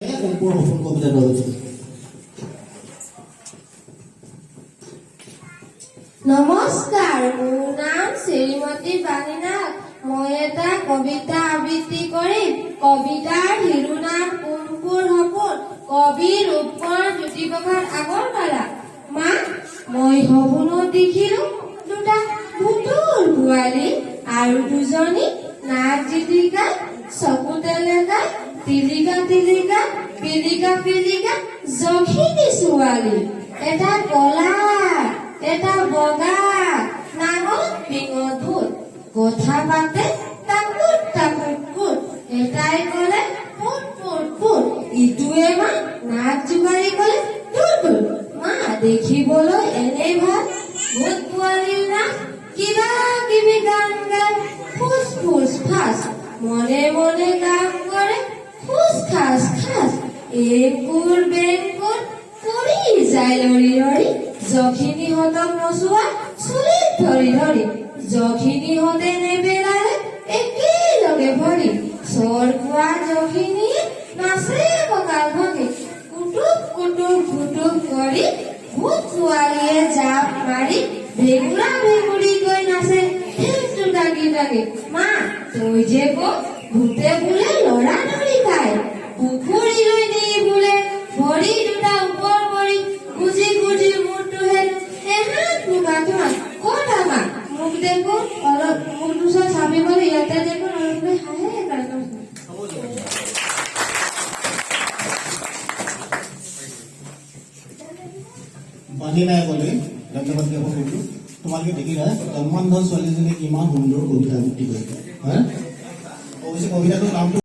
সম্পূৰ্ণ সফল কবিতা ৰয়েছে। নমস্কাৰ, মোৰ নাম শ্ৰীমতী বাণী নাথ। মই এটা কবিতা আবৃত্তি কৰিম। কবিতাৰ শিৰোনাম কোনবোৰ সপোন। কবি ৰূপকোঁৱৰ জ্যোতিপ্ৰসাদ আগৰৱালা। মা, মই সপোনত দেখিলো দুটা পুতুল পোৱালি আৰু দুজনী নাক জিলিকাই চকু টেলেকাই টিলিকা টিলিকা পিলিকা পিলিকা যখিনী ছোৱালী। এটা কলা এটা বগা নাঙল পিঙত ভূত কথা পাতে টাকুট টাকুট কুট। এটাই কলে পুট পুট পুট, ইটোৱে মা নাক জোকাৰি কলে টুট টুট। মা, দেখিবলৈ এনেই ভাল ভূত পোৱালীৰ নাম কিবা কিবি গান গায় ফুচ ফুচ ফাচ। মনে মনে কাম কৰে ফুচ খাচ খাচ। এইবোৰ বেংকুত পৰি যায় লৰি লৰি। যখিনীহঁতক নচোৱা চুলিত ধৰি ধৰি। যখিনীহঁতে নেপেলালে একেলগে ভৰি। চৰ খোৱা যখিনীয়ে নাচে কঁকাল ভঙি। কুটুক কুটুক কুটুক কৰি ভূত পোৱালীয়ে জাপ মাৰি ভেগুৰা ভেগুৰি গৈ নাচে ঠেংটো দাগি দাগি। মা, তই যে ক ভূতে বোলে লৰা ধৰি খায়। পুখুৰীলৈ নি বোলে ভৰি দুটা ওপৰ কৰি গুজি গুজি মূৰটোহে এহাত মুগাটো ক'ত আমাৰ মোক দেখো অলপ মূৰটো চাই চাপিবলৈ ইয়াতে দেখো অলপ হাঁহে বাণী নায়কলৈ ধন্যবাদ জ্ঞাপন কৰিছো। তোমালোকে দেখিলা সম্বন্ধ ছোৱালীজনীয়ে কিমান সুন্দৰ কবিতা আবৃত্তি কৰিছে। অৱশ্যে কবিতাটোৰ নামটো